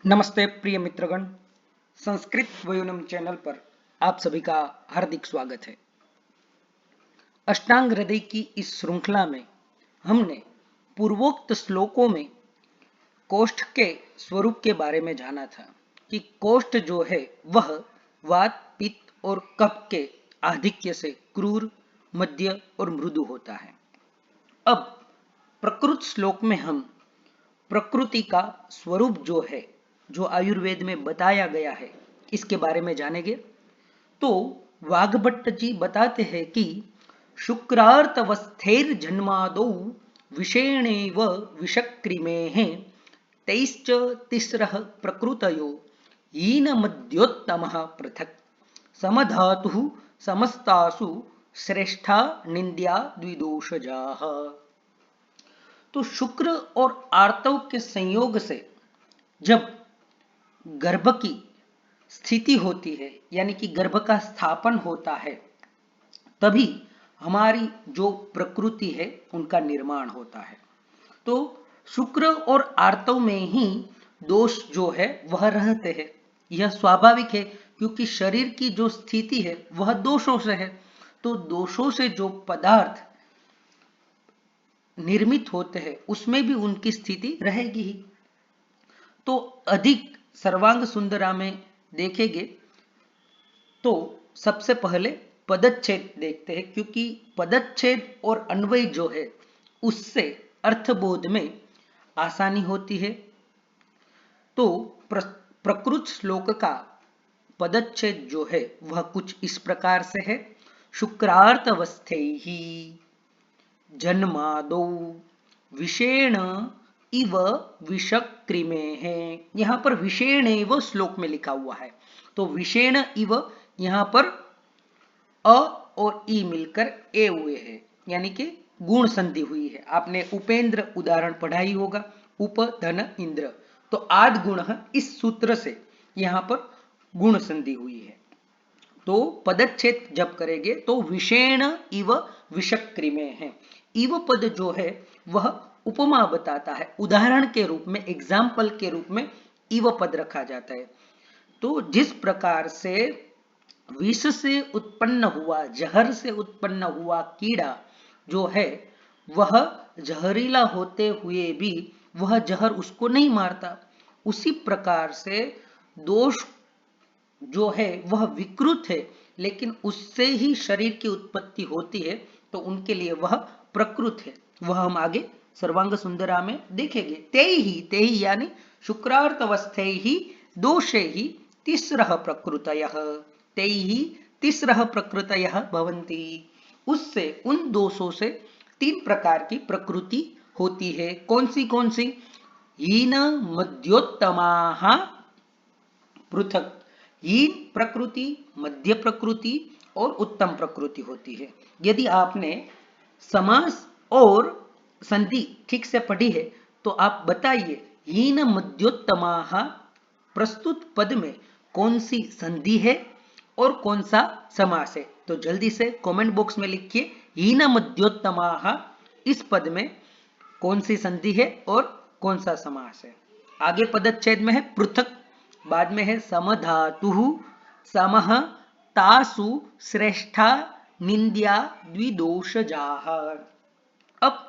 नमस्ते प्रिय मित्रगण, संस्कृत वयुनम चैनल पर आप सभी का हार्दिक स्वागत है। अष्टांग हृदय की इस श्रृंखला में हमने पूर्वोक्त श्लोकों में कोष्ठ के स्वरूप के बारे में जाना था कि कोष्ठ जो है वह वात, पित्त और कफ के आधिक्य से क्रूर, मध्य और मृदु होता है। अब प्रकृत श्लोक में हम प्रकृति का स्वरूप जो है, जो आयुर्वेद में बताया गया है, इसके बारे में जानेंगे। तो वाग्भट्ट जी बताते हैं कि शुक्रार्तवस्थैर जन्मादौ विषेणेव विषक्रिमेः तैश्च तिस्रः प्रकृतयो हीन मध्योत्तमः पृथक् समधातुः समस्तासु श्रेष्ठा निंद्या द्विदोषजाः। तो शुक्र और आर्तव के संयोग से जब गर्भ की स्थिति होती है, यानी कि गर्भ का स्थापन होता है, तभी हमारी जो प्रकृति है उनका निर्माण होता है। तो शुक्र और आर्तव में ही दोष जो है वह रहते हैं। यह स्वाभाविक है क्योंकि शरीर की जो स्थिति है वह दोषों से है। तो दोषों से जो पदार्थ निर्मित होते हैं उसमें भी उनकी स्थिति रहेगी ही। तो अधिक सर्वांग सुंदरा में देखेंगे तो सबसे पहले पदच्छेद देखते हैं, क्योंकि पदच्छेद और अन्वय जो है उससे अर्थबोध में आसानी होती है। तो प्रकृत श्लोक का पदच्छेद जो है वह कुछ इस प्रकार से है। शुक्रार्तवस्थैहि जन्मादौ विषेण इव विषक्रिमेः। यहां पर विषेण एव श्लोक में लिखा हुआ है, तो विषेण इव यहां पर अ और ई मिलकर ए हुए हैं, यानी कि गुण संधि हुई है। आपने उपेंद्र उदाहरण पढ़ा ही होगा, उप धन इंद्र, तो आद गुण इस सूत्र से यहां पर गुण संधि हुई है। तो पदच्छेद जब करेंगे तो विषेण इव विषक्रिमे है। इव पद जो है वह उपमा बताता है, उदाहरण के रूप में, एग्जाम्पल के रूप में इव पद रखा जाता है। तो जिस प्रकार से विष से उत्पन्न हुआ, जहर से उत्पन्न हुआ कीड़ा जो है वह जहरीला होते हुए भी वह जहर उसको नहीं मारता, उसी प्रकार से दोष जो है वह विकृत है, लेकिन उससे ही शरीर की उत्पत्ति होती है, तो उनके लिए वह प्रकृत है। वह हम आगे सर्वांग सुंदरा में देखेंगे। ते ही यानी शुक्रार्तवस्थे ही दोषे ही तिस्रः प्रकृतयः, ते ही तिस्रः प्रकृतयः भवन्ति। उससे, उन दोषों से 3 प्रकार की प्रकृति होती है। कौन सी? हीन मध्योत्तमाः पृथक। हीन प्रकृति, मध्य प्रकृति और उत्तम प्रकृति होती है। यदि आपने समास और संधि ठीक से पढ़ी है तो आप बताइए, हीन मध्योत्तमाः प्रस्तुत पद में कौन सी संधि है और कौन सा समास है? तो जल्दी से कमेंट बॉक्स में लिखिए, हीन मध्योत्तमाः इस पद में कौन सी संधि है और कौन सा समास है। आगे पदच्छेद में है पृथक, बाद में है समधातुः समः तासु श्रेष्ठा निंद्या द्विदोषजाः। अब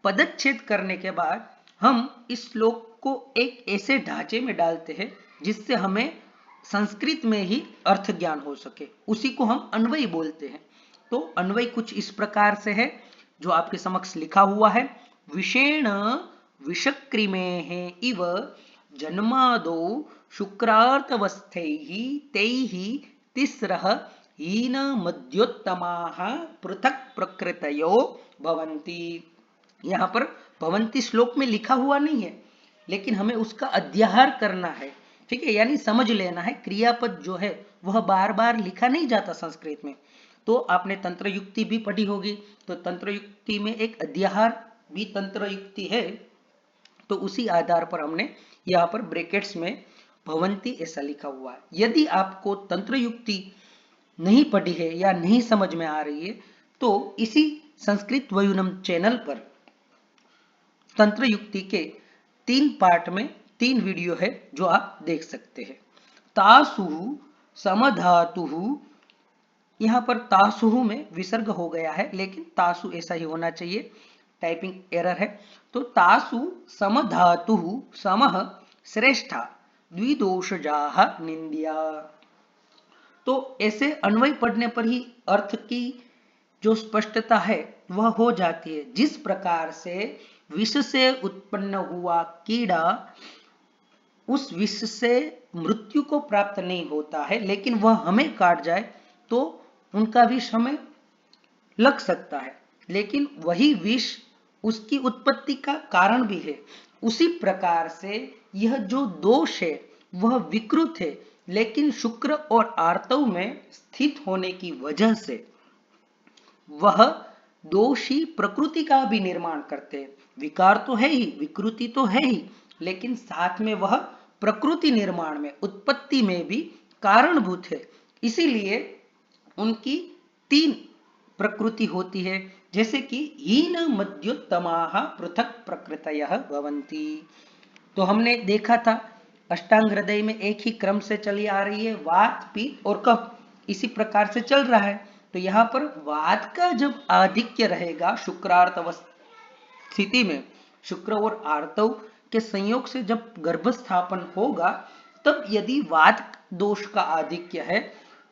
पदच्छेद करने के बाद हम इस श्लोक को एक ऐसे ढांचे में डालते हैं जिससे हमें संस्कृत में ही अर्थ ज्ञान हो सके, उसी को हम अन्वय बोलते हैं। तो अन्वय कुछ इस प्रकार से है जो आपके समक्ष लिखा हुआ है। विषेण विषक्रिमेः इव जन्मादौ शुक्रार्तवस्थैः तैः तिस्रः हीन मध्योत्तमाः पृथक प्रकृतयो भवन्ति। यहां पर भवन्ति श्लोक में लिखा हुआ नहीं है, लेकिन हमें उसका अध्याहार करना है, ठीक है, यानी समझ लेना है। क्रियापद जो है वह बार बार लिखा नहीं जाता संस्कृत में। तो आपने तंत्र युक्ति भी पढ़ी होगी, तो तंत्र युक्ति में एक अध्याहार भी तंत्र युक्ति है, तो उसी आधार पर हमने यहाँ पर ब्रैकेट्स में भवंती ऐसा लिखा हुआ है। यदि आपको तंत्र युक्ति नहीं पढ़ी है या नहीं समझ में आ रही है तो इसी संस्कृत वयुनम चैनल पर तंत्र युक्ति के 3 पार्ट में 3 वीडियो है जो आप देख सकते हैं। तासु समधातु, यहाँ पर तासु में विसर्ग हो गया है, लेकिन तासु ऐसा ही होना चाहिए, टाइपिंग एरर है। तो तासु समधातु समः श्रेष्ठा द्विदोषजाः निंद्या। तो ऐसे अन्वय पढ़ने पर ही अर्थ की जो स्पष्टता है वह हो जाती है। जिस प्रकार से विष से उत्पन्न हुआ कीड़ा उस विष से मृत्यु को प्राप्त नहीं होता है, लेकिन वह हमें काट जाए तो उनका विष हमें लग सकता है, लेकिन वही विष उसकी उत्पत्ति का कारण भी है। उसी प्रकार से यह जो दोष है वह विकृत है, लेकिन शुक्र और आर्तव में स्थित होने की वजह से वह दोषी प्रकृति का भी निर्माण करते हैं। विकार तो है ही, विकृति तो है ही, लेकिन साथ में वह प्रकृति निर्माण में, उत्पत्ति में भी कारणभूत है। इसीलिए उनकी 3 प्रकृति होती है, जैसे कि हीन मध्योत्तमाः पृथक प्रकृतयः भवन्ति। तो हमने देखा था अष्टांग हृदय में एक ही क्रम से चली आ रही है, वात पित्त और कफ इसी प्रकार से चल रहा है। तो यहाँ पर वात का जब आधिक्य रहेगा शुक्रार्तव स्थिति में, शुक्र और आर्तव के संयोग से जब गर्भ स्थापन होगा, तब यदि वात दोष का आधिक्य है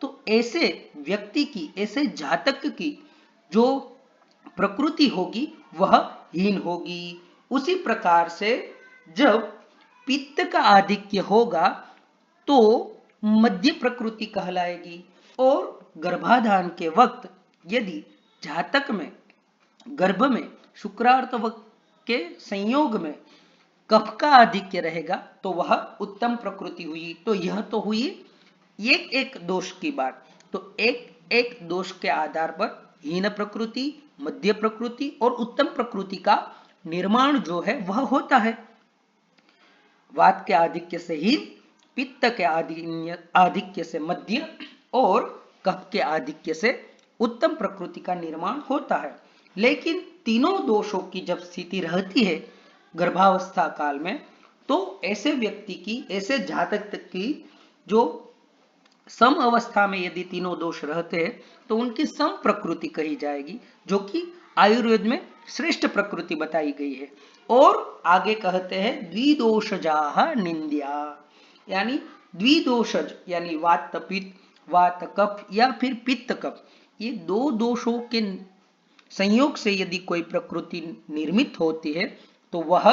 तो ऐसे व्यक्ति की, ऐसे जातक की जो प्रकृति होगी वह हीन होगी। उसी प्रकार से जब पित्त का आधिक्य होगा तो मध्य प्रकृति कहलाएगी। और गर्भाधान के वक्त यदि जातक में, गर्भ में शुक्रार्तव के संयोग में कफ का आधिक्य रहेगा तो वह उत्तम प्रकृति हुई। तो यह तो हुई एक एक दोष की बात। तो एक एक दोष के आधार पर हीन प्रकृति, मध्य प्रकृति और उत्तम प्रकृति का निर्माण जो है वह होता है। वात के आधिक्य से हीन, पित्त के आधिक्य से मध्य और कफ के आधिक्य से उत्तम प्रकृति का निर्माण होता है। लेकिन तीनों दोषों की जब स्थिति रहती है गर्भावस्था काल में, तो ऐसे व्यक्ति की, ऐसे जातक की जो सम अवस्था में यदि तीनों दोष रहते हैं तो उनकी सम प्रकृति कही जाएगी, जो कि आयुर्वेद में श्रेष्ठ प्रकृति बताई गई है। और आगे कहते हैं द्विदोषजाः निंद्या, यानी द्विदोषज यानी वात पित्त, वात कफ या फिर पित्त कफ, ये 2 दोषों के संयोग से यदि कोई प्रकृति निर्मित होती है तो वह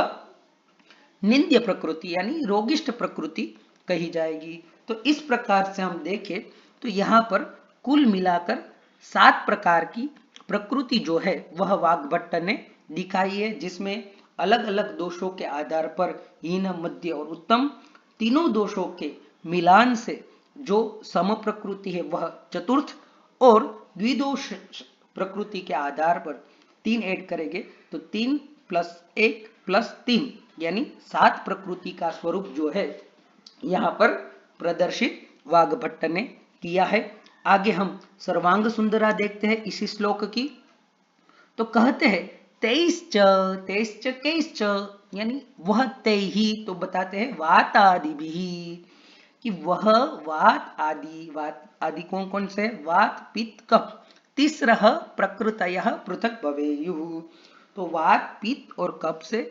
निंद्य प्रकृति यानी रोगिष्ठ प्रकृति कही जाएगी। तो इस प्रकार से हम देखें तो यहाँ पर कुल मिलाकर 7 प्रकार की प्रकृति जो है वह वाग्भट्ट ने दिखाई है, जिसमें अलग अलग दोषों के आधार पर हीन, मध्य और उत्तम, तीनों दोषों के मिलान से जो सम प्रकृति है वह चतुर्थ, और द्विदोष प्रकृति के आधार पर 3 ऐड करेंगे तो 3 + 1 + 3 यानी 7 प्रकृति का स्वरूप जो है यहाँ पर प्रदर्शित वाग्भट्ट ने किया है। आगे हम सर्वांग सुंदरा देखते हैं इसी श्लोक की। तो कहते हैं 23 कैश्च, यानी वह तैहि, तो बताते हैं वात आदि भी, कि वह वात आदि कौन कौन से, वात पित्त कफ, तिस्रः प्रकृतयः पृथक भवेयुः। तो वात पित्त और कफ से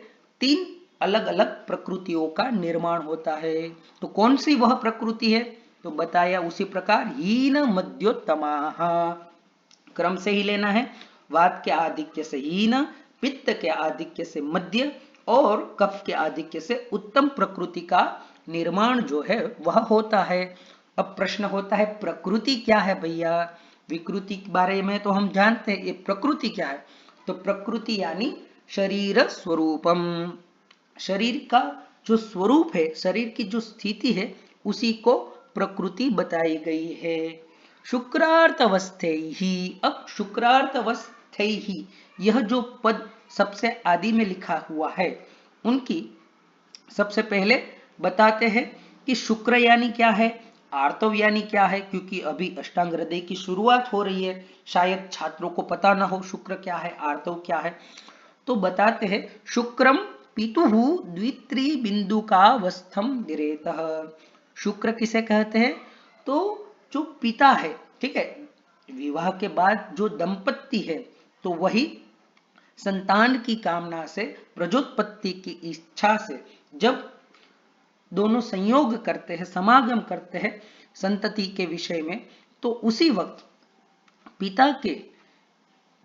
3 अलग अलग प्रकृतियों का निर्माण होता है। तो कौन सी वह प्रकृति है, तो बताया उसी प्रकार हीन मध्योत्तमाः, क्रम से ही लेना है। वात के आधिक्य से हीन, पित्त के आधिक्य से मध्य और कफ के आधिक्य से उत्तम प्रकृति का निर्माण जो है वह होता है। अब प्रश्न होता है प्रकृति क्या है भैया, विकृति के बारे में तो हम जानते हैं, ये प्रकृति क्या है। तो प्रकृति यानी शरीर स्वरूपम, शरीर का जो स्वरूप है, शरीर की जो स्थिति है उसी को प्रकृति बताई गई है। शुक्रार्थवस्थैहि, अब शुक्रार्थवस्थैहि यह जो पद सबसे आदि में लिखा हुआ है उनकी सबसे पहले बताते हैं कि शुक्र यानी क्या है, आर्तव यानी क्या है, क्योंकि अभी अष्टांग हृदय की शुरुआत हो रही है, शायद छात्रों को पता ना हो शुक्र क्या है, आर्तव क्या है। तो बताते हैं शुक्रम पितुः द्वित्रिबिन्दुकावस्थं निरेतः। शुक्र किसे कहते हैं? तो जो पिता है, ठीक है, विवाह के बाद जो दंपत्ति है तो वही संतान की कामना से, प्रजोत्पत्ति की इच्छा से जब दोनों संयोग करते हैं, समागम करते हैं संतति के विषय में, तो उसी वक्त पिता के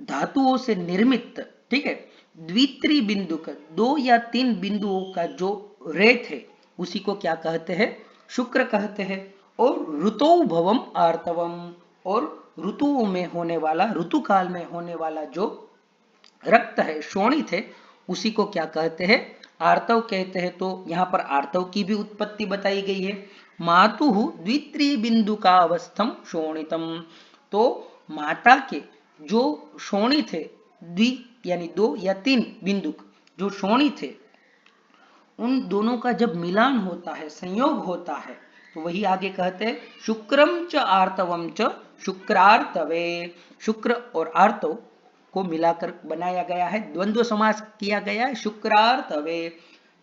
धातुओं से निर्मित, ठीक है, द्वित्रि बिंदु का 2 या 3 बिंदुओं का जो रेत है उसी को क्या कहते हैं? शुक्र कहते हैं। और ऋतौ भवम आर्तवम, और ऋतुओं में होने वाला, ऋतु काल में होने वाला जो रक्त है, शोणित है, उसी को क्या कहते हैं? आर्तव कहते हैं। तो यहाँ पर आर्तव की भी उत्पत्ति बताई गई है। मातुः द्वित्रि बिंदु का अवस्थम शोणितम, तो माता के जो शोणित है, द्वि यानी 2 या 3 बिंदु जो शोणित है, उन दोनों का जब मिलान होता है, संयोग होता है, तो वही आगे कहते हैं शुक्रम च आर्तवम च शुक्रार्तवे। शुक्र और आर्तव को मिलाकर बनाया गया है, द्वंद्व समास किया गया है, शुक्रार्तवे।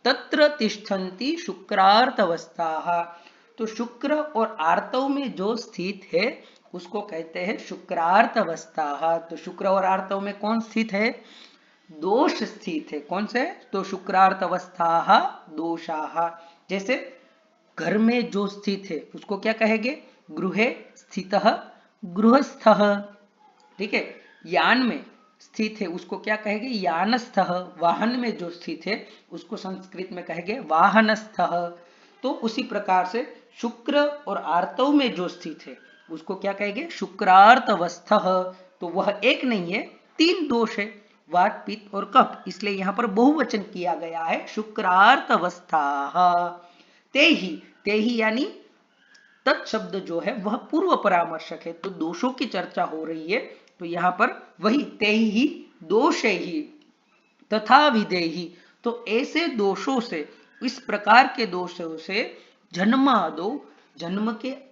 तत्र तिष्ठन्ति शुक्रार्तवस्थाः, तो शुक्र और आर्तव में जो स्थित है उसको कहते हैं शुक्रार्तवस्थाः। तो शुक्र और आर्तव में कौन स्थित है? दोष स्थित है। कौन से? तो शुक्रार्तवस्थाः दोषाः। जैसे घर में जो स्थित है उसको क्या कहेंगे? गृहे स्थितः गृहस्थः, ठीक है। यान में स्थित है उसको क्या कहेंगे? यानस्थः। वाहन में जो स्थित है उसको संस्कृत में कहेंगे वाहनस्थः। तो उसी प्रकार से शुक्र और आर्तव में जो स्थित है उसको क्या कहेंगे? शुक्रार्तवस्थः। तो वह एक नहीं है, 3 दोष है, वात पित्त और कफ, इसलिए यहाँ पर बहुवचन किया गया है शुक्रार्तवस्थाः। ते ही यानी तत्शब्द जो है वह पूर्व परामर्शक है, तो दोषों की चर्चा हो रही है, तो यहाँ पर वही ते ही दोष ही तथा विदेही, तो ऐसे दोषों से, इस प्रकार के दोषों से जन्मादो, जन्म के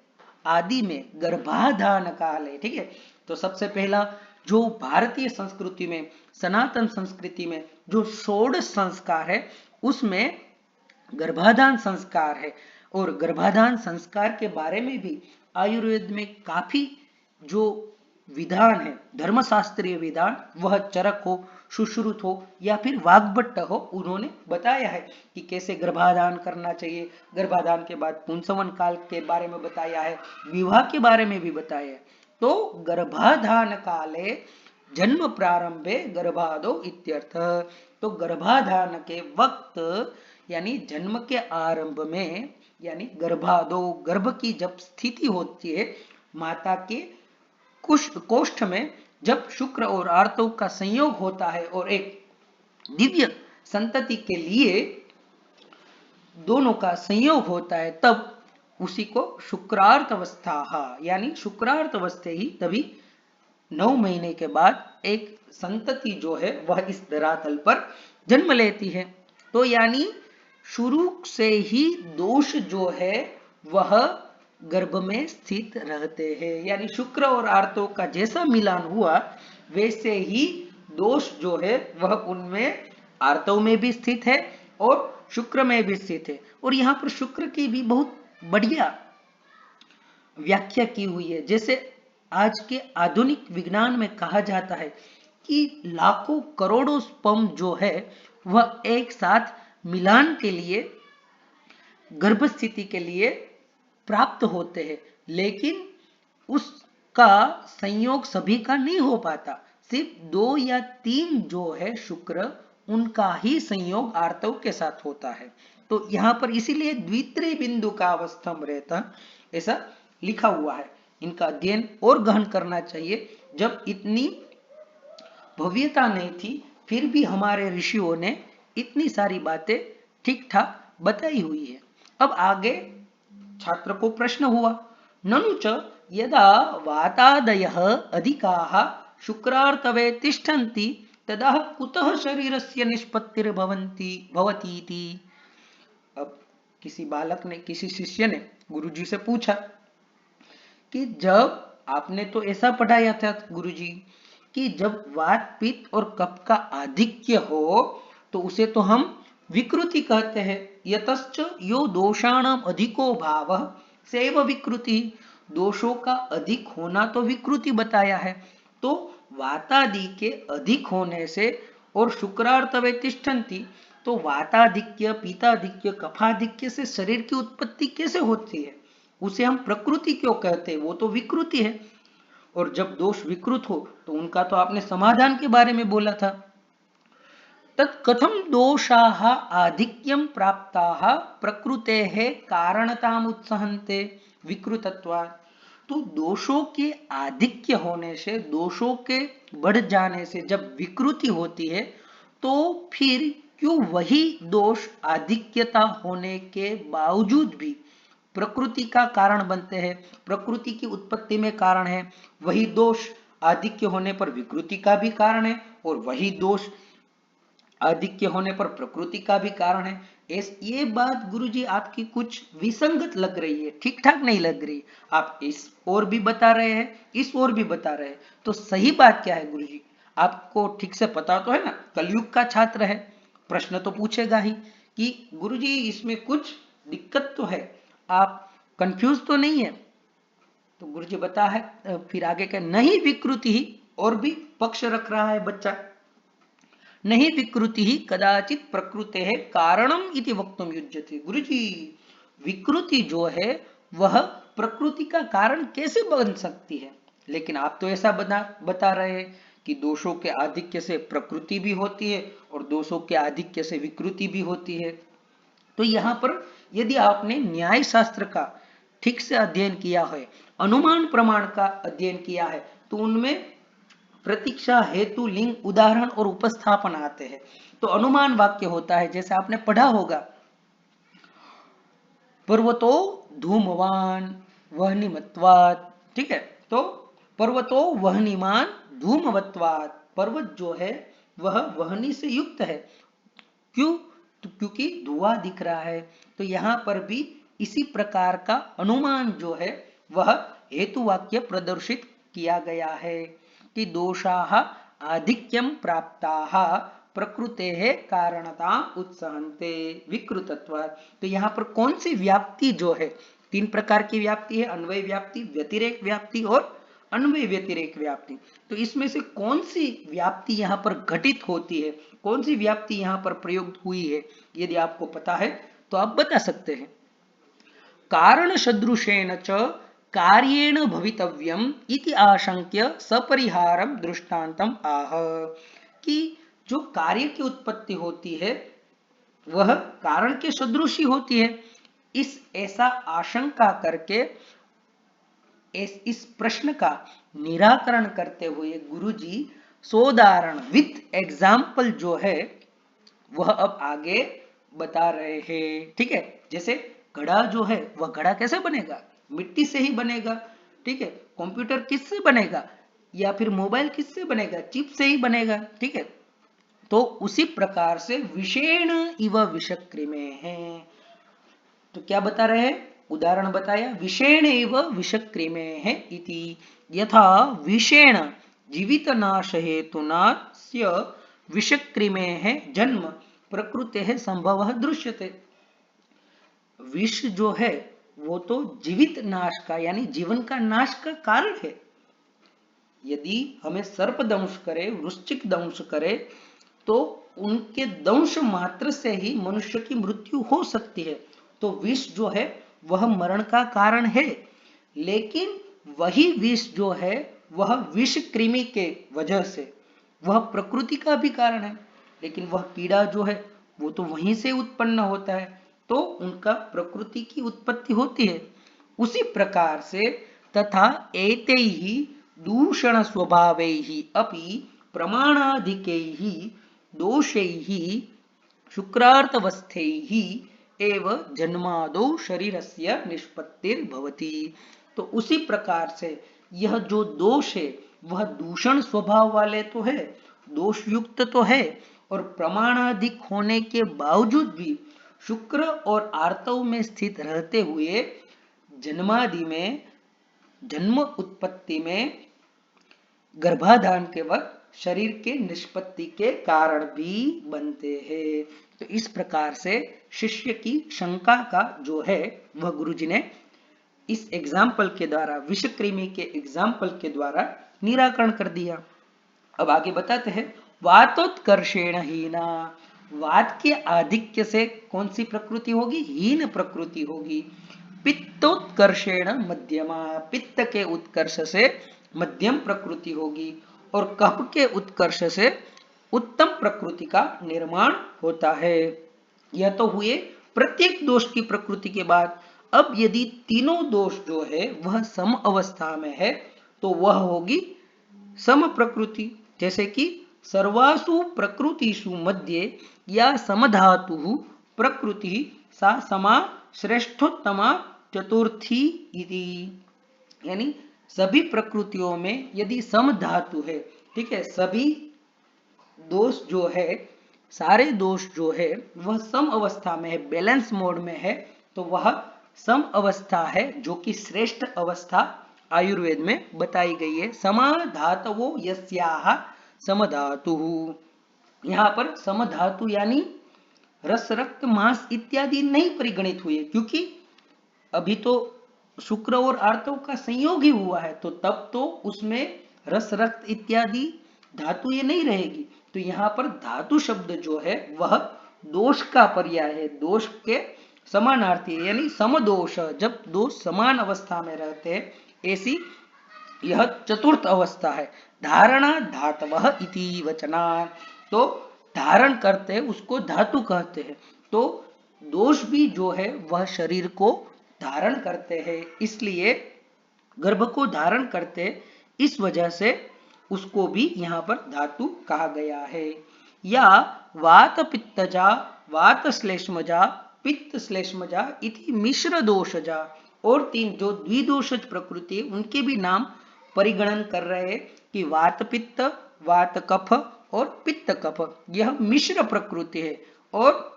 आदि में, गर्भाधान काल है, ठीक है। तो सबसे पहला जो भारतीय संस्कृति में, सनातन संस्कृति में जो षोडश संस्कार है उसमें गर्भाधान संस्कार है। और गर्भाधान संस्कार के बारे में भी आयुर्वेद में काफी जो विधान है, धर्मशास्त्रीय विधान, वह चरक हो, सुश्रुत हो या फिर वाग्भट्ट हो, उन्होंने बताया है कि कैसे गर्भाधान करना चाहिए। गर्भाधान के बाद पुंसवन काल के बारे में बताया है, विवाह के बारे में भी बताया है। तो गर्भाधान काले जन्म प्रारंभे गर्भादो इत्यर्थ। तो गर्भाधान के वक्त यानी जन्म के आरंभ में, यानी गर्भादो, गर्भ की जब स्थिति होती है माता के कोष्ठ में, जब शुक्र और आर्तव का संयोग होता है और एक दिव्य संतति के लिए दोनों का संयोग होता है, तब उसी को शुक्रार्तवस्था, यानी शुक्रार्तवस्थे ही तभी 9 महीने के बाद एक संतति जो है वह इस धरातल पर जन्म लेती है। तो यानी शुरू से ही दोष जो है वह गर्भ में स्थित रहते हैं, यानी शुक्र और आर्तव का जैसा मिलान हुआ वैसे ही दोष जो है वह उनमें आर्तव में भी स्थित है और शुक्र में भी स्थित है। और यहाँ पर शुक्र की भी बहुत बढ़िया व्याख्या की हुई है। जैसे आज के आधुनिक विज्ञान में कहा जाता है कि लाखों करोड़ों स्पर्म जो है वह एक साथ मिलान के लिए, गर्भ स्थिति के लिए प्राप्त होते हैं, लेकिन उसका संयोग सभी का नहीं हो पाता। सिर्फ 2 या 3 जो है शुक्र, उनका ही संयोग आर्तव के साथ होता है। तो यहाँ पर इसीलिए द्वित्रि बिंदु का अवस्थम रहता, ऐसा लिखा हुआ है। इनका अध्ययन और गहन करना चाहिए। जब इतनी भव्यता नहीं थी फिर भी हमारे ऋषियों ने इतनी सारी बातें ठीक ठाक बताई हुई है। अब आगे छात्र को प्रश्न हुआ, ननु च यदा वातादयः अधिकाः शुक्रार्तवे तिष्ठन्ति तदा कुतः शरीरस्य निष्पत्तिर्भवति इति। अब किसी बालक ने, किसी शिष्य ने गुरुजी से पूछा कि जब आपने तो ऐसा पढ़ाया था गुरुजी कि जब वात पित्त और कफ का आधिक्य हो तो उसे तो हम विकृति कहते हैं यतश्च यो दोषाणाम अधिको भाव सेव विकृति, दोषों का अधिक होना तो विकृति बताया है। तो वातादि के अधिक होने से और शुक्रार्तवे तिष्ठन्ति, तो वाताधिक्य पीताधिक्य कफाधिक्य से शरीर की उत्पत्ति कैसे होती है, उसे हम प्रकृति क्यों कहते हैं, वो तो विकृति है। और जब दोष विकृत हो तो उनका तो आपने समाधान के बारे में बोला था। तत्कथम दोषाः आधिक्यं प्राप्ताः प्रकृतेः कारणताम् उत्सहन्ते विकृतत्वात्। तो दोषों के आधिक्य होने से, दोषों के बढ़ जाने से जब विकृति होती है तो फिर क्यों वही दोष आधिक्यता होने के बावजूद भी प्रकृति का कारण बनते हैं, प्रकृति की उत्पत्ति में कारण है। वही दोष आधिक्य होने पर विकृति का भी कारण है और वही दोष आधिक्य होने पर प्रकृति का भी कारण है। ये बात गुरुजी आपकी कुछ विसंगत लग रही है, ठीक ठाक नहीं लग रही। आप इस ओर भी बता रहे हैं, इस ओर भी बता रहे हैं, तो सही बात क्या है गुरुजी? आपको ठीक से पता तो है ना, कलयुग का छात्र है, प्रश्न तो पूछेगा ही कि गुरुजी इसमें कुछ दिक्कत तो है, आप कंफ्यूज तो नहीं है। तो गुरुजी बता है फिर आगे क्या, नहीं विकृति ही, और भी पक्ष रख रहा है बच्चा, नहीं विकृति ही कदाचित प्रकृते है कारणम इति वक्तुम युज्यते। गुरुजी विकृति जो है वह प्रकृति का कारण कैसे बन सकती है? लेकिन आप तो ऐसा बता रहे हैं कि दोषों के आधिक्य से प्रकृति भी होती है और दोषों के आधिक्य से विकृति भी होती है। तो यहाँ पर यदि आपने न्याय शास्त्र का ठीक से अध्ययन किया है, अनुमान प्रमाण का अध्ययन किया है, तो उनमें प्रतीक्षा हेतु लिंग उदाहरण और उपस्थापन आते हैं। तो अनुमान वाक्य होता है, जैसे आपने पढ़ा होगा, पर्वतो धूमवान वह्निमत्वात्, ठीक है। तो पर्वतो वह्निमान धूमवत्वात्, पर्वत जो है वह वहनी से युक्त है, क्यों? तो क्योंकि धुआं दिख रहा है। तो यहां पर भी इसी प्रकार का अनुमान जो है वह हेतु वाक्य प्रदर्शित किया गया है कि दोषाः आधिक्यम प्राप्ताः प्रकृतेः कारणता उत्सहन्ते विकृतत्वात्। तो यहाँ पर कौन सी व्याप्ति जो है, तीन प्रकार की व्याप्ति है, अन्वय व्याप्ति, व्यतिरेक व्याप्ति और अन्वय व्यतिरेक व्याप्ति। तो इसमें से कौन सी व्याप्ति यहाँ पर घटित होती है, कौन सी व्याप्ति यहाँ पर प्रयुक्त हुई है, यदि आपको पता है तो आप बता सकते हैं। कारण सदृशेन च कार्येण भवितव्यम इति आशंक्य सपरिहारम दृष्टांतम आह, कि जो कार्य की उत्पत्ति होती है वह कारण के सदृश ही होती है। इस ऐसा आशंका करके इस प्रश्न का निराकरण करते हुए गुरुजी सोदाहरण विथ एग्जाम्पल जो है वह अब आगे बता रहे हैं। ठीक है, जैसे घड़ा जो है वह घड़ा कैसे बनेगा, मिट्टी से ही बनेगा। ठीक है, कंप्यूटर किससे बनेगा, या फिर मोबाइल किससे बनेगा, चिप से ही बनेगा। ठीक है, तो उसी प्रकार से विषेण इव विषक्रिमे है। तो क्या बता रहे हैं, उदाहरण बताया, विषेण एव विषक्रिमे है इति यथा विषेण जीवित नाश हेतुना विषक्रिमे है जन्म प्रकृते है संभव दृश्यते। विष जो है वो तो जीवित नाश का यानी जीवन का नाश का कारण है। यदि हमें सर्प दंश करे, वृश्चिक दंश करे, तो उनके दंश मात्र से ही मनुष्य की मृत्यु हो सकती है। तो विष जो है वह मरण का कारण है, लेकिन वही विष जो है वह विष कृमि के वजह से वह प्रकृति का भी कारण है, लेकिन वह कीड़ा जो है वो तो वहीं से उत्पन्न होता है, तो उनका प्रकृति की उत्पत्ति होती है। उसी प्रकार से तथा एतैहि दूषण स्वभावैहि अपि प्रमाणाधिकैहि दोषैहि शुक्रार्थवस्थैहि एव जन्मादौ शरीरस्य निष्पत्तिर्भवति। तो उसी प्रकार से यह जो दोष है वह दूषण स्वभाव वाले तो है, दोष युक्त तो है, और प्रमाणाधिक होने के बावजूद भी शुक्र और आर्तव में स्थित रहते हुए जन्मादि में, जन्म उत्पत्ति में, गर्भाधान के वक्त शरीर के निष्पत्ति के कारण भी बनते हैं। तो इस प्रकार से शिष्य की शंका का जो है वह गुरुजी ने इस एग्जाम्पल के द्वारा, विषकृमि के एग्जाम्पल के द्वारा निराकरण कर दिया। अब आगे बताते हैं, वातोत्कर्षेण हीना, वात के आधिक्य से कौन सी प्रकृति होगी? हीन प्रकृति होगी। पित्तोत्कर्षेण मध्यमा, पित्त के उत्कर्ष से मध्यम प्रकृति होगी। और कफ के उत्कर्ष से उत्तम प्रकृति का निर्माण होता है। यह तो हुए प्रत्येक दोष की प्रकृति के बाद। अब यदि तीनों दोष जो है वह सम अवस्था में है तो वह होगी सम प्रकृति। जैसे कि सर्वासु प्रकृतिषु मध्ये या समधातु प्रकृति सा समा श्रेष्ठोत्तमा चतुर्थी इति, यानी सभी प्रकृतियों में यदि सम धातु है, ठीक है, सभी दोष जो है, सारे दोष जो है वह सम अवस्था में है, बैलेंस मोड में है, तो वह सम अवस्था है, जो कि श्रेष्ठ अवस्था आयुर्वेद में बताई गई है। समाधातवो यस्याः समधातुः, यहाँ पर समधातु यानी रस रक्त मांस इत्यादि नहीं परिगणित हुए, क्योंकि अभी तो शुक्र और आर्तव का संयोग ही हुआ है, तो तब तो उसमें रस रक्त इत्यादि धातु ये नहीं रहेगी। तो यहाँ पर धातु शब्द जो है वह दोष का पर्याय है, दोष के समानार्थी है, यानी समदोष। जब दोष समान अवस्था में रहते हैं, ऐसी यह चतुर्थ अवस्था है। धारणा धातवः इति वचना, तो धारण करते हैं उसको धातु कहते हैं। तो दोष भी जो है वह शरीर को धारण करते हैं, इसलिए गर्भ को धारण करते, इस वजह से उसको भी यहाँ पर धातु कहा गया है। या वात पित्तजा, वात श्लेष्मजा, पित्त श्लेष्मजा इति मिश्र दोषजा, और तीन जो द्विदोषज प्रकृति उनके भी नाम परिगणन कर रहे हैं कि वात पित्त, वात कफ और पित्त कफ, यह मिश्र प्रकृति है। और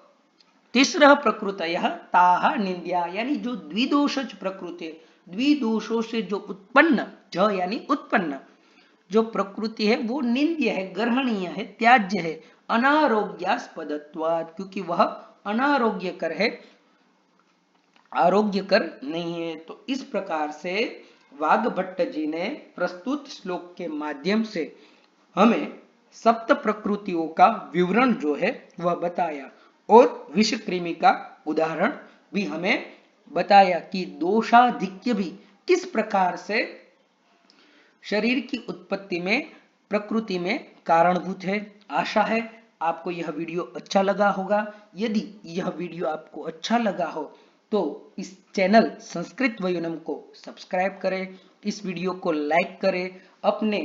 तीसरा प्रकृति यह ताहा निंद्या, यानी जो द्विदोषज प्रकृति, द्विदोषों से जो उत्पन्न, ज यानी उत्पन्न जो प्रकृति है वो निंद्य है, ग्रहणीय है, त्याज्य है, अनारोग्यास्पदत्वात्, क्योंकि वह अनारोग्यकर है, आरोग्यकर नहीं है। तो इस प्रकार से वाग्भट्ट जी ने प्रस्तुत श्लोक के माध्यम से हमें सप्त प्रकृतियों का विवरण जो है वह बताया, और विषकृमि का उदाहरण भी हमें बताया कि दोषाधिक्य भी किस प्रकार से शरीर की उत्पत्ति में, प्रकृति में कारणभूत है। आशा है आपको यह वीडियो अच्छा लगा होगा। यदि यह वीडियो आपको अच्छा लगा हो तो इस चैनल संस्कृत वयुनम को सब्सक्राइब करें, इस वीडियो को लाइक करें, अपने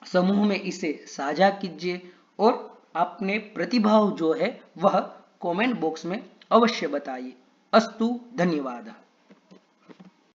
समूह में इसे साझा कीजिए, और अपने प्रतिभाव जो है वह कमेंट बॉक्स में अवश्य बताइए। अस्तु, धन्यवाद।